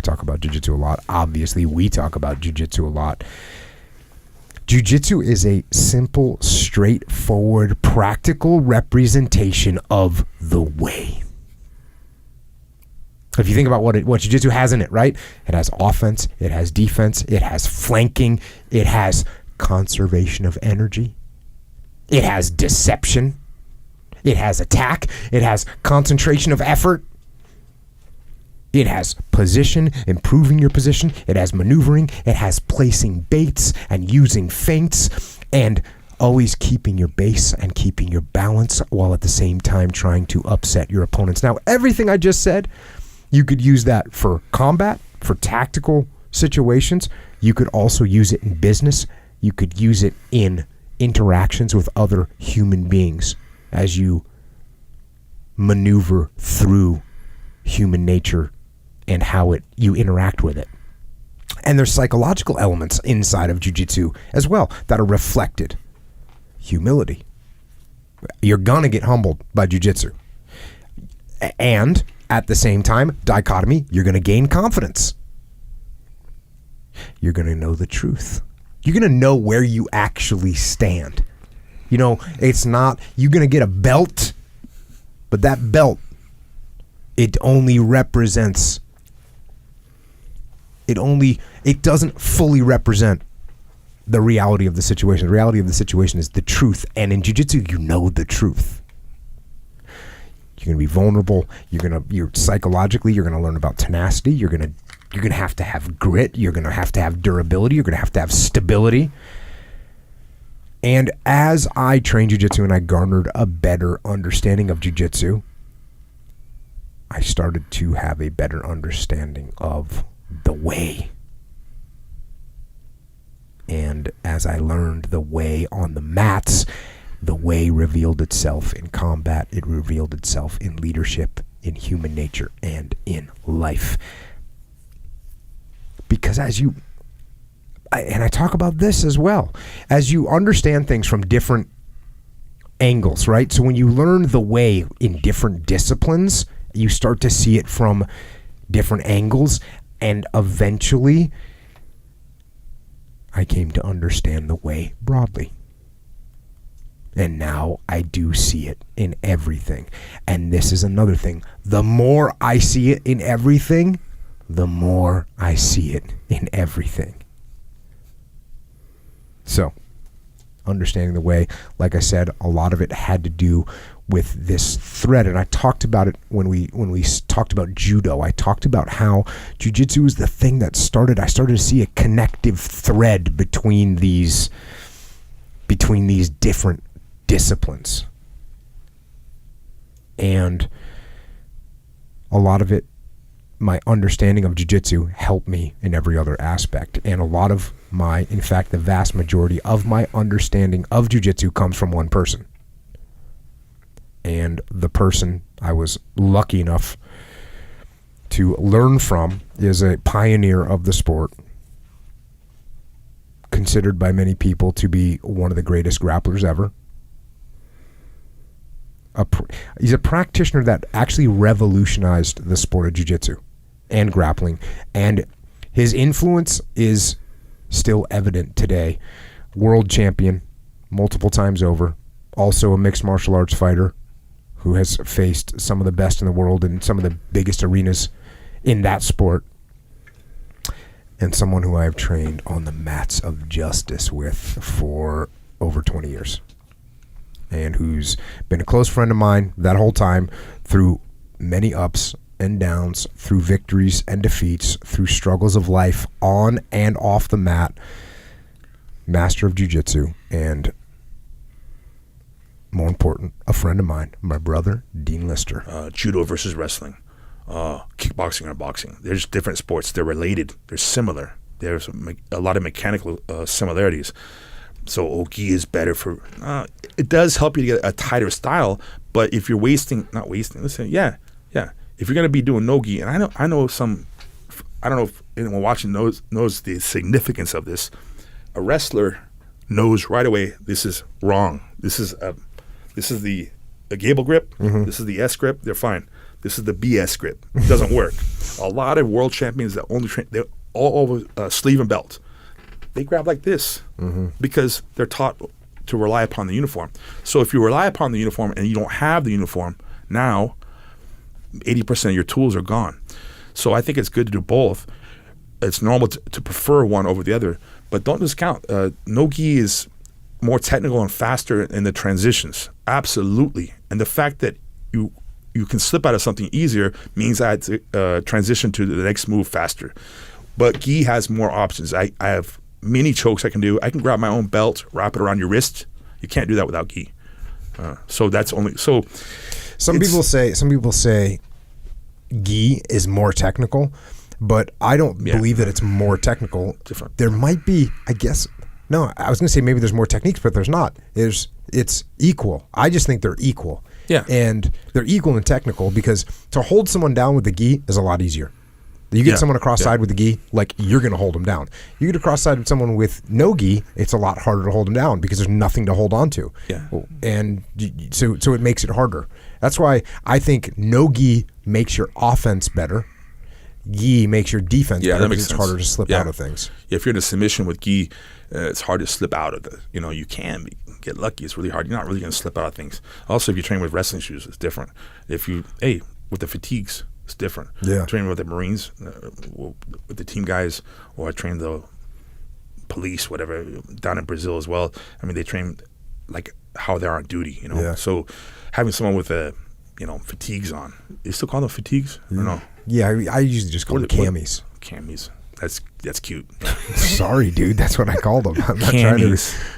I talk about jiu-jitsu a lot. Obviously, we talk about jiu-jitsu a lot. Jiu-jitsu is a simple, straightforward, practical representation of the way. If you think about what jiu-jitsu has in it, right? It has offense, it has defense, it has flanking, it has conservation of energy, it has deception, it has attack, it has concentration of effort, it has position, improving your position, it has maneuvering, it has placing baits and using feints, and always keeping your base and keeping your balance while at the same time trying to upset your opponents. Now, everything I just said, you could use that for combat, for tactical situations. You could also use it in business. You could use it in interactions with other human beings as you maneuver through human nature and how you interact with it. And there's psychological elements inside of jiu-jitsu as well that are reflected. Humility. You're gonna get humbled by jiu-jitsu. And at the same time, dichotomy, you're going to gain confidence. You're going to know the truth. You're going to know where you actually stand. You know, it's not, you're going to get a belt, but that belt, it only represents, it doesn't fully represent the reality of the situation. The reality of the situation is the truth. And in jiu-jitsu, you know the truth. You're going to be vulnerable. You're psychologically, you're going to learn about tenacity. You're going to have to have grit. You're going to have durability. You're going to have stability. And as I trained jiu-jitsu and I garnered a better understanding of jiu-jitsu, I started to have a better understanding of the way. And as I learned the way on the mats, the way revealed itself in combat. It revealed itself in leadership, in human nature, and in life. Because I talk about this as well, as you understand things from different angles, right? So when you learn the way in different disciplines, you start to see it from different angles, and eventually I came to understand the way broadly. And now I do see it in everything. And this is another thing. The more I see it in everything, the more I see it in everything. So, understanding the way, like I said, a lot of it had to do with this thread. And I talked about it when we talked about judo. I talked about how jiu-jitsu was the thing that I started to see a connective thread between these different disciplines. And a lot of it, my understanding of jiu-jitsu helped me in every other aspect. And a lot of in fact, the vast majority of my understanding of jiu-jitsu comes from one person. And the person I was lucky enough to learn from is a pioneer of the sport, considered by many people to be one of the greatest grapplers ever. He's a practitioner that actually revolutionized the sport of jiu-jitsu and grappling, and his influence is still evident today. World champion multiple times over, also a mixed martial arts fighter who has faced some of the best in the world in some of the biggest arenas in that sport, and someone who I have trained on the mats of justice with for over 20 years. And who's been a close friend of mine that whole time, through many ups and downs, through victories and defeats, through struggles of life on and off the mat. Master of jiu-jitsu, and more important, a friend of mine, my brother, Dean Lister. Judo versus wrestling, kickboxing or boxing. There's different sports. They're related. They're similar. There's a lot of mechanical similarities. So Ogi is better for, it does help you to get a tighter style, but if you're listen, yeah. If you're going to be doing no-gi, and I know some, I don't know if anyone watching knows the significance of this. A wrestler knows right away, this is wrong. This is the gable grip. Mm-hmm. This is the S grip. They're fine. This is the BS grip. It doesn't work. A lot of world champions that only train, they're all over sleeve and belt. They grab like this because they're taught to rely upon the uniform. So if you rely upon the uniform and you don't have the uniform, now 80% of your tools are gone. So I think it's good to do both. It's normal to prefer one over the other, but don't discount. No-gi is more technical and faster in the transitions. Absolutely. And the fact that you can slip out of something easier means I had to transition to the next move faster. But gi has more options. I have mini chokes I can do. I can grab my own belt, wrap it around your wrist. You can't do that without gi. So that's only so. Some people say gi is more technical, but I don't believe that it's more technical. Different. There might be, I guess. No, I was going to say maybe there's more techniques, but there's not. It's equal. I just think they're equal. Yeah. And they're equal and technical because to hold someone down with the gi is a lot easier. You get someone across side with the gi, like you're going to hold them down. You get across side with someone with no gi, it's a lot harder to hold them down because there's nothing to hold on to. Yeah. And so it makes it harder. That's why I think no gi makes your offense better. Gi makes your defense better that makes because sense. it's harder to slip out of things. If you're in a submission with gi, it's hard to slip out of it. You can get lucky. It's really hard. You're not really going to slip out of things. Also, if you train with wrestling shoes, it's different. With the fatigues, it's different. Yeah. Training with the Marines, with the team guys, or I train the police, whatever, down in Brazil as well. I mean, they train like how they're on duty, Yeah. So having someone with fatigues on, you still call them fatigues? Or no? Yeah, I usually just call them camis. Camis. That's cute. Sorry, dude. That's what I called them. I'm not trying to. Camis.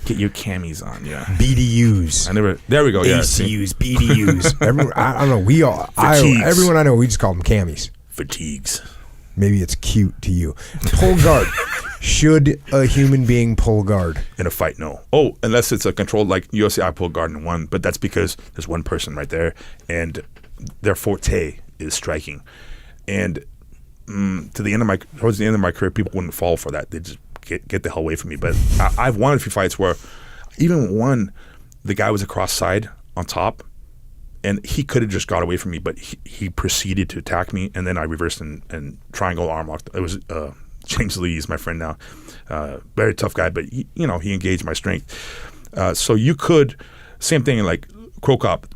Get your camis on, yeah. BDUs. There we go, yeah. ACUs, BDUs. I don't know. Fatigues. Everyone I know, we just call them camis. Fatigues. Maybe it's cute to you. Pull guard. Should a human being pull guard? In a fight, no. Oh, unless it's a controlled, like UFC, I pull guard in one, but that's because there's one person right there, and their forte is striking. And towards the end of my career, people wouldn't fall for that. They just get the hell away from me. But I've won a few fights where even one, the guy was across side on top, and he could have just got away from me, but he proceeded to attack me, and then I reversed and triangle arm locked. It was James Lee is my friend now. Very tough guy, but he engaged my strength. So you could, same thing like Cro Cop,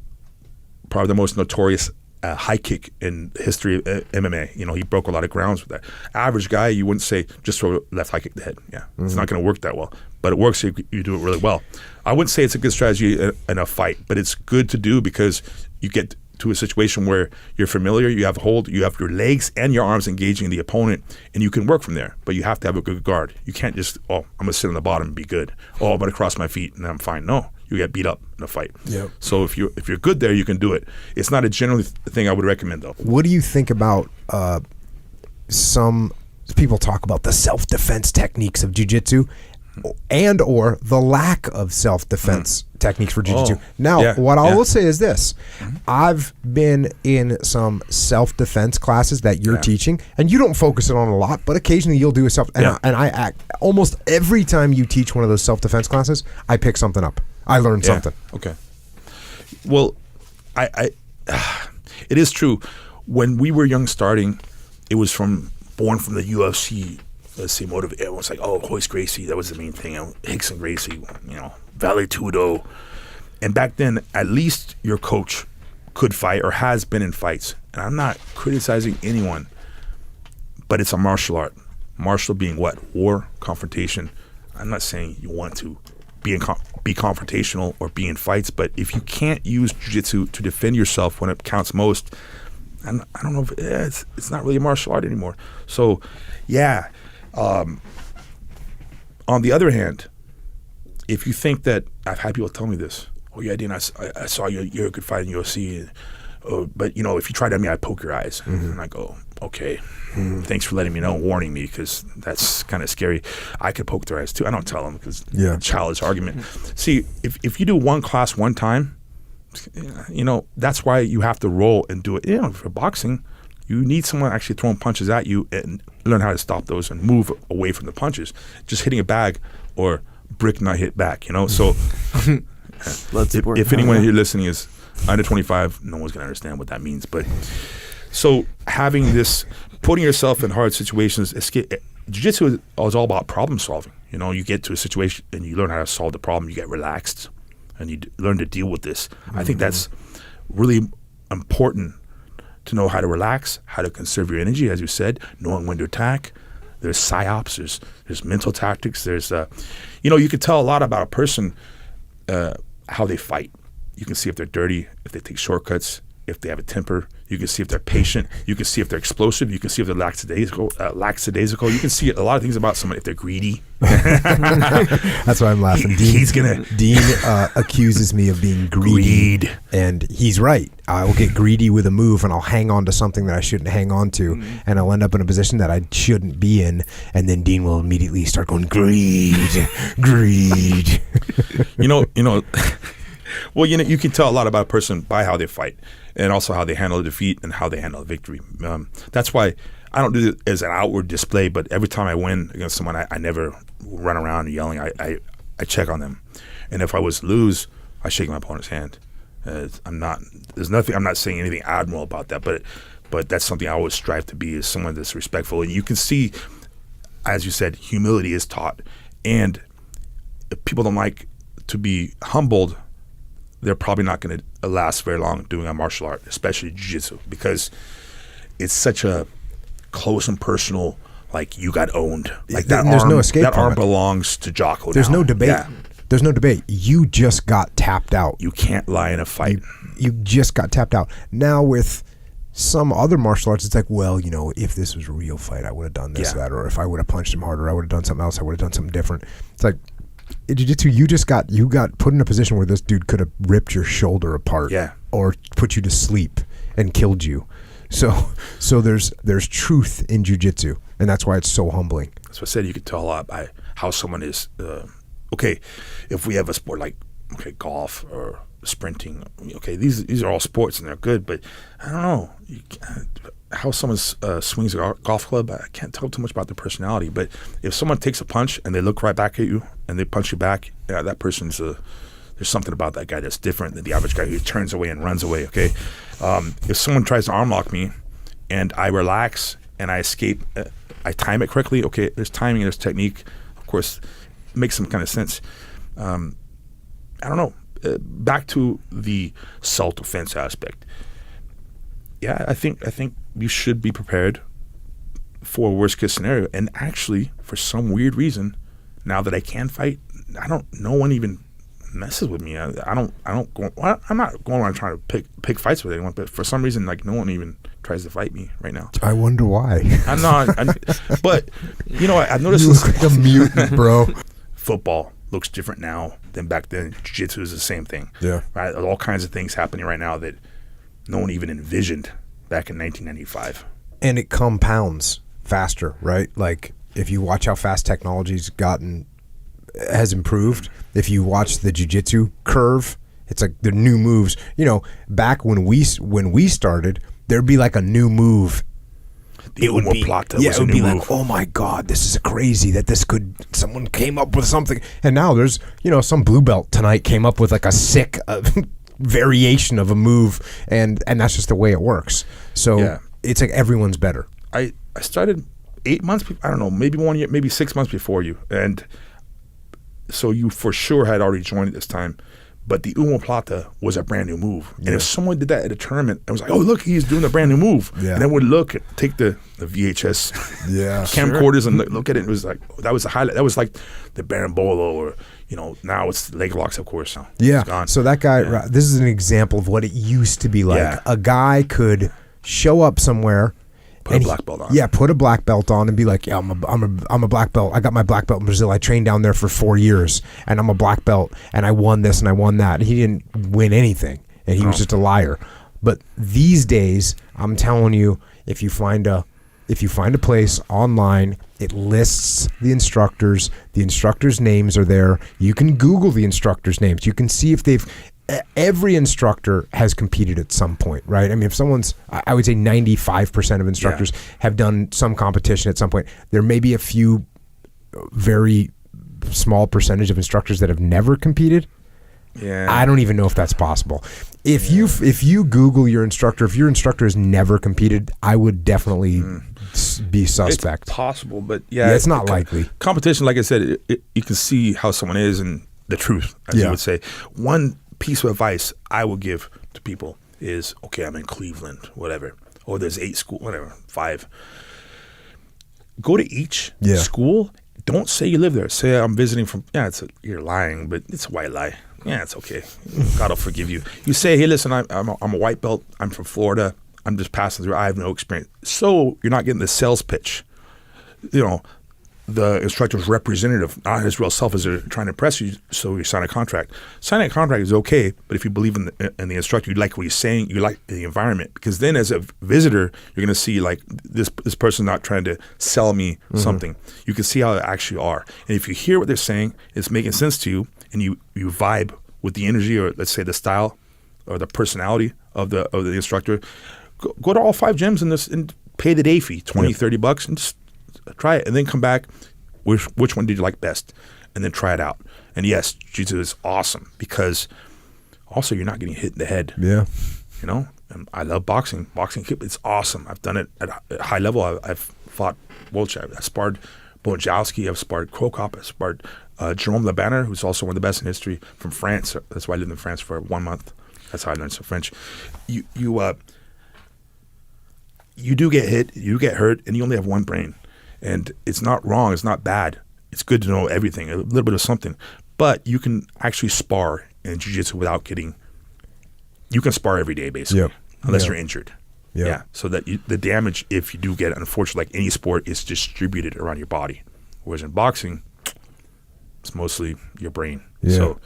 probably the most notorious high kick in history of MMA. He broke a lot of grounds with that. Average guy, you wouldn't say just throw a left high kick to the head. Yeah, It's not going to work that well, but it works if you do it really well. I wouldn't say it's a good strategy in a fight, but it's good to do because you get to a situation where you're familiar, you have hold, you have your legs and your arms engaging the opponent, and you can work from there. But you have to have a good guard. You can't just, I'm going to sit on the bottom and be good. I'm going to cross my feet and I'm fine. No, you get beat up in a fight. Yep. So if you're good there, you can do it. It's not a general thing I would recommend, though. What do you think about some people talk about the self-defense techniques of jiu-jitsu and or the lack of self-defense techniques for jiu-jitsu? Now, what I will say is this. I've been in some self-defense classes that you're teaching, and you don't focus it on a lot, but occasionally you'll do a self, and I act almost every time you teach one of those self-defense classes, I pick something up. I learned something. Okay. Well, I it is true. When we were young starting, it was born from the UFC. Let's say motive. Everyone's like, Royce Gracie, that was the main thing. Rickson Gracie, Vale Tudo. And back then, at least your coach could fight or has been in fights. And I'm not criticizing anyone, but it's a martial art. Martial being what? War, confrontation. I'm not saying you want to be confrontational or be in fights, but if you can't use jiu-jitsu to defend yourself when it counts most, I don't know if it's not really a martial art anymore. So, yeah. On the other hand, if you think that, I've had people tell me this, Dean, I saw you're a good fighter in UFC, but if you tried at me, I'd poke your eyes. And I go, okay, thanks for letting me know, warning me, because that's kind of scary. I could poke their eyes too. I don't tell them because childish argument. See, if you do one class one time, that's why you have to roll and do it. For boxing, you need someone actually throwing punches at you and learn how to stop those and move away from the punches. Just hitting a bag or brick not hit back, So if anyone here listening is Under 25, no one's going to understand what that means. But so having this, putting yourself in hard situations, jiu-jitsu is all about problem solving. You know, you get to a situation and you learn how to solve the problem. You get relaxed and you learn to deal with this. I think that's really important to know how to relax, how to conserve your energy, as you said, knowing when to attack. There's psyops, there's mental tactics. There's, you can tell a lot about a person how they fight. You can see if they're dirty, if they take shortcuts, if they have a temper. You can see if they're patient. You can see if they're explosive. You can see if they're lackadaisical. You can see a lot of things about someone if they're greedy. That's why I'm laughing. Dean accuses me of being greedy. And he's right. I will get greedy with a move and I'll hang on to something that I shouldn't hang on to, and I'll end up in a position that I shouldn't be in, and then Dean will immediately start going, greed. Well, you can tell a lot about a person by how they fight, and also how they handle the defeat and how they handle the victory. That's why I don't do it as an outward display, but every time I win against someone, I never run around yelling. I check on them, and if I was to lose, I shake my opponent's hand. I'm not saying anything admirable about that, but that's something I always strive to be, is someone that's respectful. And you can see, as you said, humility is taught, and if people don't like to be humbled, they're probably not going to last very long doing a martial art, especially jiu-jitsu, because it's such a close and personal, like, you got owned. Like there's no escape. That arm belongs to Jocko. There's now. no debate. Yeah. There's no debate. You just got tapped out. You can't lie in a fight. You just got tapped out. Now with some other martial arts, it's like, well, if this was a real fight, I would have done this, that, or if I would have punched him harder, I would have done something else. I would have done something different. It's like, in jiu-jitsu, you got put in a position where this dude could have ripped your shoulder apart, or put you to sleep and killed you. So there's truth in jiu-jitsu, and that's why it's so humbling. That's what I said. You could tell a lot by how someone is. Okay, if we have a sport like golf or sprinting, these are all sports and they're good, but I don't know how someone swings a golf club. I can't tell too much about their personality, but if someone takes a punch and they look right back at you and they punch you back, that person's there's something about that guy that's different than the average guy who turns away and runs away. Okay, if someone tries to arm lock me and I relax and I escape, I time it correctly. Okay, there's timing, there's technique. Of course, it makes some kind of sense. I don't know. Back to the self-defense aspect. Yeah, I think you should be prepared for a worst-case scenario. And actually, for some weird reason, now that I can fight, no one even messes with me. I'm not going around trying to pick fights with anyone, but for some reason, no one even tries to fight me right now. I wonder why. I'm not. But I've noticed you look like a mutant, bro. Football looks different now than back then. Jiu-jitsu is the same thing. Yeah. Right. There's all kinds of things happening right now that no one even envisioned back in 1995. And it compounds faster, right? Like, if you watch how fast technology's has improved, if you watch the jiu-jitsu curve, it's like the new moves. Back when we started, there'd be like a new move. It would be like, oh my God, this is crazy that someone came up with something. And now there's, some blue belt tonight came up with like a sick variation of a move, and that's just the way it works. So it's like everyone's better. I started 8 months, I don't know, maybe 1 year, maybe 6 months before you. And so you for sure had already joined at this time. But the omoplata was a brand new move. And if someone did that at a tournament, I was like, oh, look, he's doing a brand new move. Yeah. And then would take the VHS camcorders and look at it. It was like, that was the highlight. That was like the Berimbolo, or, now it's leg locks, of course. So yeah. So that guy, this is an example of what it used to be like. Yeah. A guy could show up somewhere, Put a black belt on. Yeah, put a black belt on and be like, yeah, I'm a black belt. I got my black belt in Brazil. I trained down there for 4 years, and I'm a black belt, and I won this and I won that. And he didn't win anything, and he was just a liar. But these days, I'm telling you, if you find a place online, it lists the instructors. The instructors' names are there. You can Google the instructors' names. You can see if every instructor has competed at some point, right? I mean, if I would say 95% of instructors have done some competition at some point. There may be a few very small percentage of instructors that have never competed, Yeah. I don't even know if that's possible. If you Google your instructor, if your instructor has never competed, I would definitely be suspect. It's possible, but it's not likely. Competition, like I said, you can see how someone is and the truth, as you would say. One piece of advice I will give to people is, okay, I'm in Cleveland, whatever. Or there's 8 schools, whatever, 5. Go to each school. Don't say you live there. Say I'm visiting from, you're lying, but it's a white lie. Yeah, it's okay. God will forgive you. You say, hey, listen, I'm a white belt. I'm from Florida. I'm just passing through. I have no experience. So you're not getting the sales pitch. You know, the instructor's representative, not his real self, is they're trying to impress you, so you sign a contract. Signing a contract is okay, but if you believe in the instructor, you like what he's saying, you like the environment, because then as a visitor, you're going to see like this person's not trying to sell me something. You can see how they actually are. And if you hear what they're saying, it's making sense to you, and you vibe with the energy, or let's say the style or the personality of the instructor, go to all 5 gyms and pay the day fee, $20, $30, and just try it, and then come back. Which one did you like best? And then try it out. And yes, jiu-jitsu is awesome because also you're not getting hit in the head. Yeah. You know, and I love boxing. Boxing, it's awesome. I've done it at a high level. I've fought world champions. I sparred Bojanowski. I've sparred Krokop. I sparred Jerome Le Banner, who's also one of the best in history, from France. That's why I lived in France for 1 month. That's how I learned some French. You do get hit, you get hurt, and you only have one brain. And it's not wrong, it's not bad. It's good to know everything, a little bit of something. But you can actually spar in jiu-jitsu without getting – you can spar every day, basically, unless you're injured. Yeah. So that the damage, if you do get it, unfortunately, like any sport, is distributed around your body. Whereas in boxing, it's mostly your brain. Yeah. So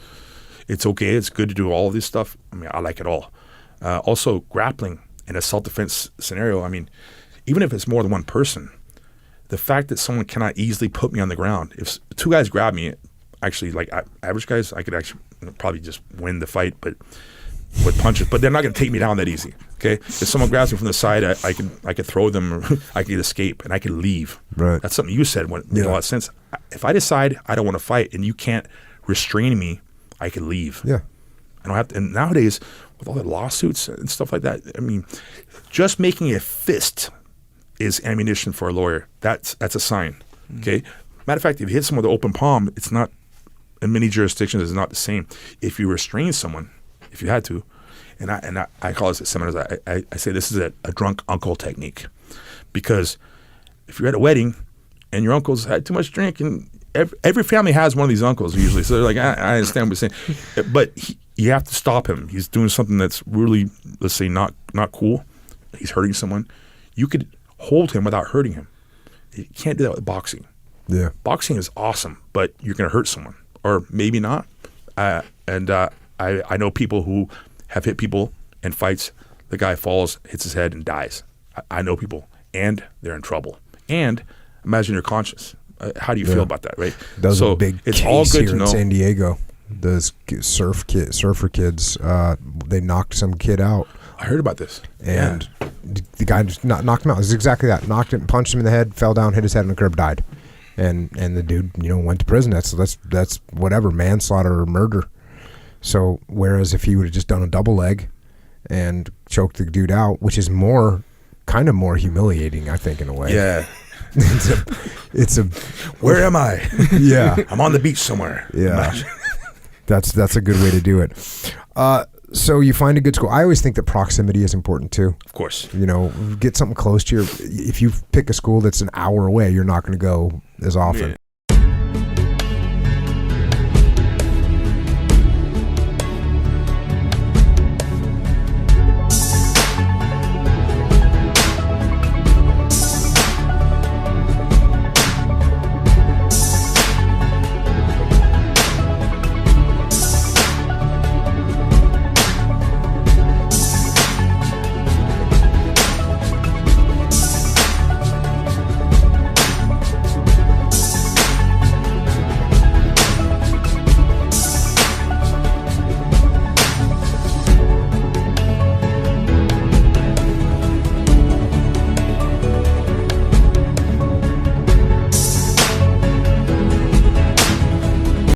it's okay. It's good to do all of this stuff. I mean, I like it all. Also, grappling in a self-defense scenario, I mean, even if it's more than one person – the fact that someone cannot easily put me on the ground. If 2 guys grab me, actually, like average guys, I could actually probably just win the fight, but with punches. But they're not going to take me down that easy. Okay, if someone grabs me from the side, I could throw them, or I could escape, and I could leave. Right. That's something you said made a lot of sense. If I decide I don't want to fight, and you can't restrain me, I could leave. Yeah. I don't have to. And nowadays, with all the lawsuits and stuff like that, I mean, just making a fist is ammunition for a lawyer. That's a sign. Okay. Matter of fact, if you hit someone with an open palm, it's not, in many jurisdictions, it's not the same. If you restrain someone, if you had to, and I call this at seminars, I say this is a drunk uncle technique, because if you're at a wedding and your uncle's had too much drink, and every family has one of these uncles usually, so they're like, I understand what you're saying, but you have to stop him. He's doing something that's really, let's say, not cool. He's hurting someone. You could hold him without hurting him. You can't do that with boxing. Yeah. Boxing is awesome, but you're going to hurt someone, or maybe not. I know people who have hit people in fights. The guy falls, hits his head, and dies. I know people, and they're in trouble. And imagine your conscience. How do you feel about that, right? That was a big it's case all good here to know. in San Diego. Those surfer kids, they knocked some kid out. I heard about this. And the guy just knocked him out. It was exactly that. Knocked him, punched him in the head, fell down, hit his head on the curb, died. And the dude, went to prison. That's whatever, manslaughter or murder. So whereas if he would have just done a double leg and choked the dude out, which is kind of more humiliating, I think, in a way. Yeah. it's a where am I? Yeah. I'm on the beach somewhere. Yeah. That's a good way to do it. So you find a good school. I always think that proximity is important too. Of course. Get something close to if you pick a school that's an hour away, you're not going to go as often.